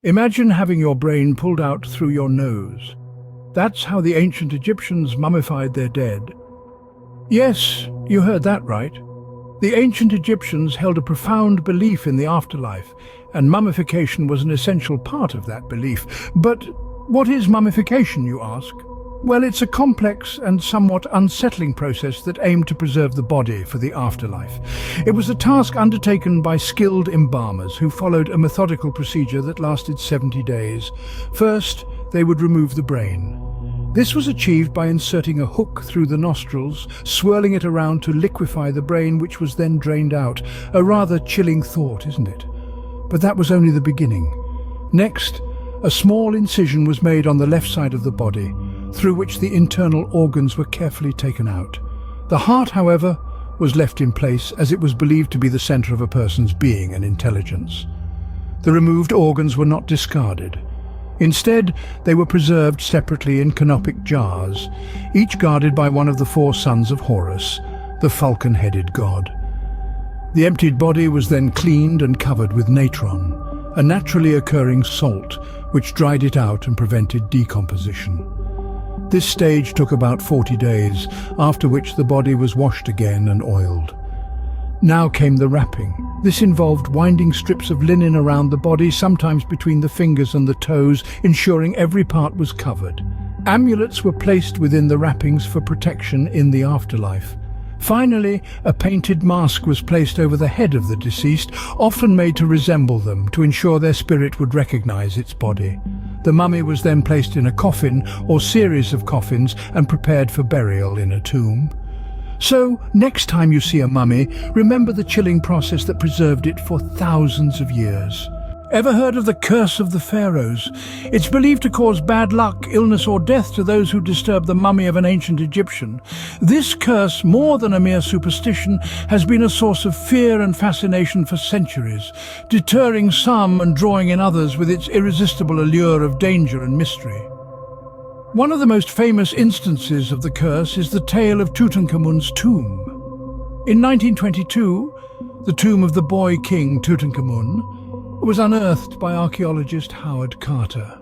Imagine having your brain pulled out through your nose. That's how the ancient Egyptians mummified their dead. Yes, you heard that right. The ancient Egyptians held a profound belief in the afterlife, and mummification was an essential part of that belief. But what is mummification, you ask? Well, it's a complex and somewhat unsettling process that aimed to preserve the body for the afterlife. It was a task undertaken by skilled embalmers who followed a methodical procedure that lasted 70 days. First, they would remove the brain. This was achieved by inserting a hook through the nostrils, swirling it around to liquefy the brain, which was then drained out. A rather chilling thought, isn't it? But that was only the beginning. Next, a small incision was made on the left side of the body, through which the internal organs were carefully taken out. The heart, however, was left in place as it was believed to be the center of a person's being and intelligence. The removed organs were not discarded. Instead, they were preserved separately in canopic jars, each guarded by one of the four sons of Horus, the falcon-headed god. The emptied body was then cleaned and covered with natron, a naturally occurring salt which dried it out and prevented decomposition. This stage took about 40 days, after which the body was washed again and oiled. Now came the wrapping. This involved winding strips of linen around the body, sometimes between the fingers and the toes, ensuring every part was covered. Amulets were placed within the wrappings for protection in the afterlife. Finally, a painted mask was placed over the head of the deceased, often made to resemble them, to ensure their spirit would recognize its body. The mummy was then placed in a coffin or series of coffins and prepared for burial in a tomb. So, next time you see a mummy, remember the chilling process that preserved it for thousands of years. Ever heard of the curse of the Pharaohs? It's believed to cause bad luck, illness or death to those who disturb the mummy of an ancient Egyptian. This curse, more than a mere superstition, has been a source of fear and fascination for centuries, deterring some and drawing in others with its irresistible allure of danger and mystery. One of the most famous instances of the curse is the tale of Tutankhamun's tomb. In 1922, the tomb of the boy king Tutankhamun was unearthed by archaeologist Howard Carter.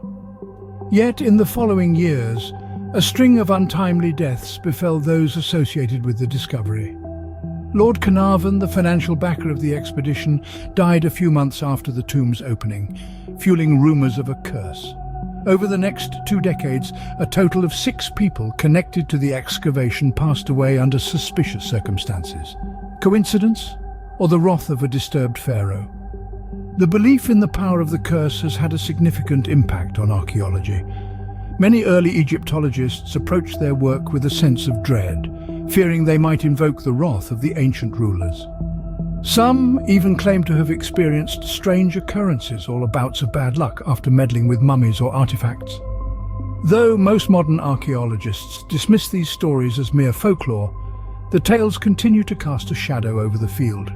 Yet in the following years, a string of untimely deaths befell those associated with the discovery. Lord Carnarvon, the financial backer of the expedition, died a few months after the tomb's opening, fueling rumours of a curse. Over the next 2 decades, a total of 6 people connected to the excavation passed away under suspicious circumstances. Coincidence? Or the wrath of a disturbed pharaoh? The belief in the power of the curse has had a significant impact on archaeology. Many early Egyptologists approached their work with a sense of dread, fearing they might invoke the wrath of the ancient rulers. Some even claim to have experienced strange occurrences or bouts of bad luck after meddling with mummies or artifacts. Though most modern archaeologists dismiss these stories as mere folklore, the tales continue to cast a shadow over the field.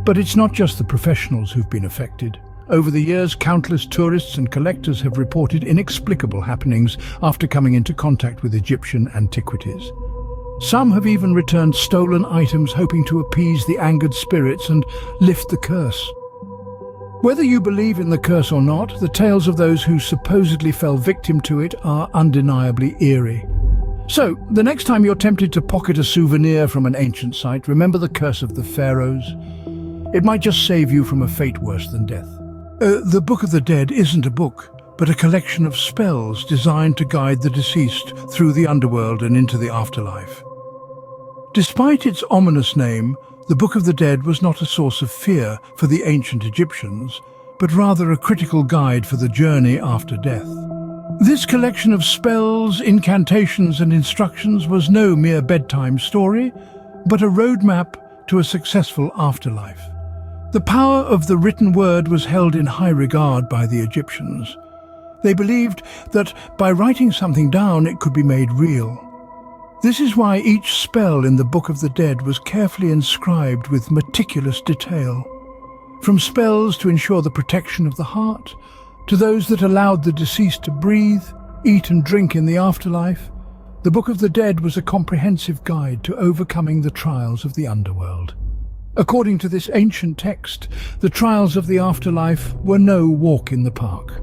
But it's not just the professionals who've been affected. Over the years, countless tourists and collectors have reported inexplicable happenings after coming into contact with Egyptian antiquities. Some have even returned stolen items, hoping to appease the angered spirits and lift the curse. Whether you believe in the curse or not, the tales of those who supposedly fell victim to it are undeniably eerie. So, the next time you're tempted to pocket a souvenir from an ancient site, remember the curse of the Pharaohs. It might just save you from a fate worse than death. The Book of the Dead isn't a book, but a collection of spells designed to guide the deceased through the underworld and into the afterlife. Despite its ominous name, the Book of the Dead was not a source of fear for the ancient Egyptians, but rather a critical guide for the journey after death. This collection of spells, incantations and instructions was no mere bedtime story, but a roadmap to a successful afterlife. The power of the written word was held in high regard by the Egyptians. They believed that by writing something down it could be made real. This is why each spell in the Book of the Dead was carefully inscribed with meticulous detail. From spells to ensure the protection of the heart, to those that allowed the deceased to breathe, eat and drink in the afterlife, the Book of the Dead was a comprehensive guide to overcoming the trials of the underworld. According to this ancient text, the trials of the afterlife were no walk in the park.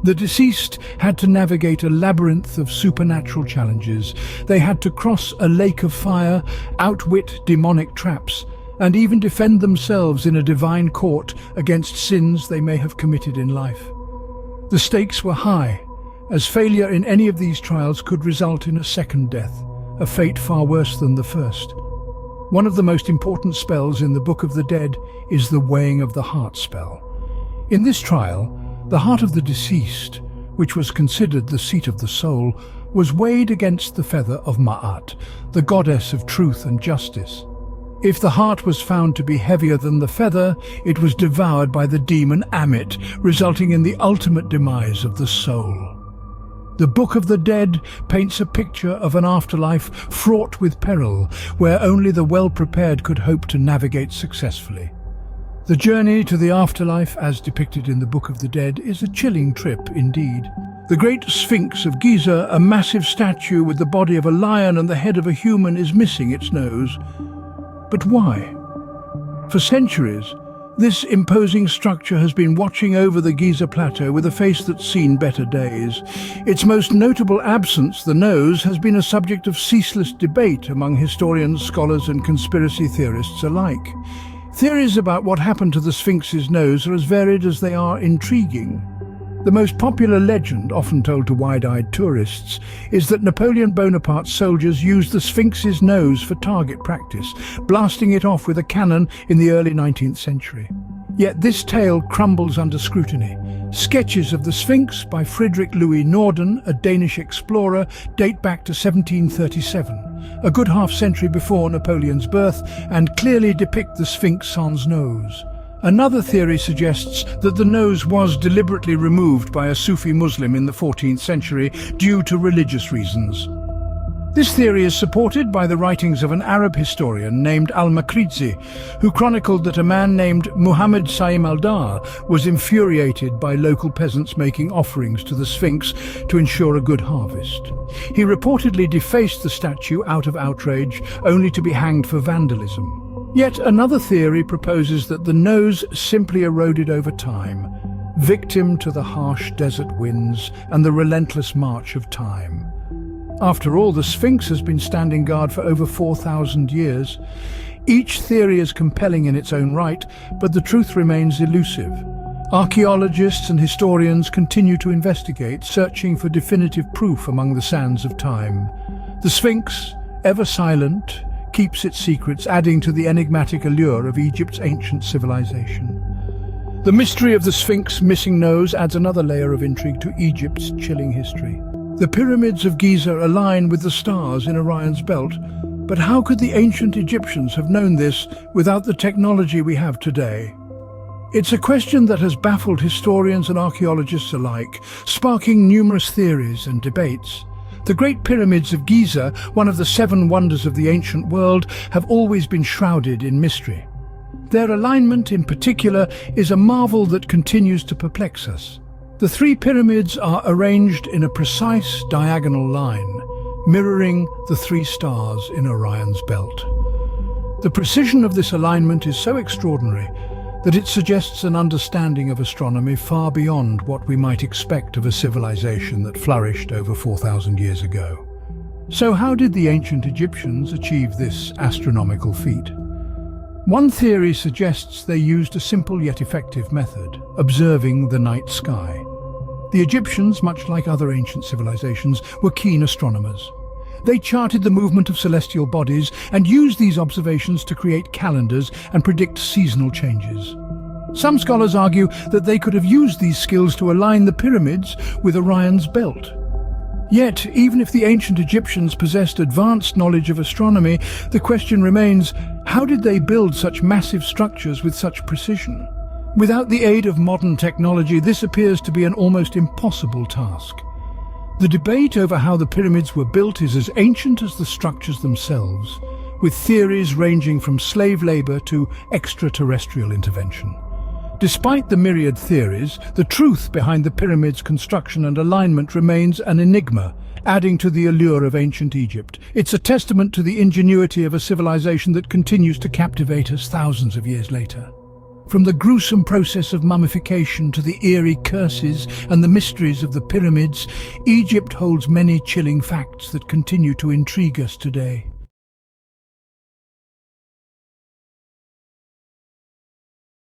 The deceased had to navigate a labyrinth of supernatural challenges. They had to cross a lake of fire, outwit demonic traps, and even defend themselves in a divine court against sins they may have committed in life. The stakes were high, as failure in any of these trials could result in a second death, a fate far worse than the first. One of the most important spells in the Book of the Dead is the weighing of the heart spell. In this trial, the heart of the deceased, which was considered the seat of the soul, was weighed against the feather of Ma'at, the goddess of truth and justice. If the heart was found to be heavier than the feather, it was devoured by the demon Amit, resulting in the ultimate demise of the soul. The Book of the Dead paints a picture of an afterlife fraught with peril, where only the well-prepared could hope to navigate successfully. The journey to the afterlife, as depicted in the Book of the Dead, is a chilling trip indeed. The great Sphinx of Giza, a massive statue with the body of a lion and the head of a human, is missing its nose. But why? For centuries, this imposing structure has been watching over the Giza Plateau with a face that's seen better days. Its most notable absence, the nose, has been a subject of ceaseless debate among historians, scholars and conspiracy theorists alike. Theories about what happened to the Sphinx's nose are as varied as they are intriguing. The most popular legend, often told to wide-eyed tourists, is that Napoleon Bonaparte's soldiers used the Sphinx's nose for target practice, blasting it off with a cannon in the early 19th century. Yet this tale crumbles under scrutiny. Sketches of the Sphinx by Frederick Louis Norden, a Danish explorer, date back to 1737, a good half-century before Napoleon's birth, and clearly depict the Sphinx sans nose. Another theory suggests that the nose was deliberately removed by a Sufi Muslim in the 14th century due to religious reasons. This theory is supported by the writings of an Arab historian named al-Makrizi, who chronicled that a man named Muhammad Saim al-Dar was infuriated by local peasants making offerings to the Sphinx to ensure a good harvest. He reportedly defaced the statue out of outrage, only to be hanged for vandalism. Yet another theory proposes that the nose simply eroded over time, victim to the harsh desert winds and the relentless march of time. After all, the Sphinx has been standing guard for over 4,000 years. Each theory is compelling in its own right, but the truth remains elusive. Archaeologists and historians continue to investigate, searching for definitive proof among the sands of time. The Sphinx, ever silent, keeps its secrets, adding to the enigmatic allure of Egypt's ancient civilization. The mystery of the Sphinx's missing nose adds another layer of intrigue to Egypt's chilling history. The pyramids of Giza align with the stars in Orion's belt, but how could the ancient Egyptians have known this without the technology we have today? It's a question that has baffled historians and archaeologists alike, sparking numerous theories and debates. The Great Pyramids of Giza, one of the 7 wonders of the ancient world, have always been shrouded in mystery. Their alignment in particular is a marvel that continues to perplex us. The 3 pyramids are arranged in a precise diagonal line, mirroring the 3 stars in Orion's belt. The precision of this alignment is so extraordinary that it suggests an understanding of astronomy far beyond what we might expect of a civilization that flourished over 4,000 years ago. So how did the ancient Egyptians achieve this astronomical feat? One theory suggests they used a simple yet effective method, observing the night sky. The Egyptians, much like other ancient civilizations, were keen astronomers. They charted the movement of celestial bodies and used these observations to create calendars and predict seasonal changes. Some scholars argue that they could have used these skills to align the pyramids with Orion's belt. Yet, even if the ancient Egyptians possessed advanced knowledge of astronomy, the question remains, how did they build such massive structures with such precision? Without the aid of modern technology, this appears to be an almost impossible task. The debate over how the pyramids were built is as ancient as the structures themselves, with theories ranging from slave labor to extraterrestrial intervention. Despite the myriad theories, the truth behind the pyramids' construction and alignment remains an enigma, adding to the allure of ancient Egypt. It's a testament to the ingenuity of a civilization that continues to captivate us thousands of years later. From the gruesome process of mummification to the eerie curses and the mysteries of the pyramids, Egypt holds many chilling facts that continue to intrigue us today.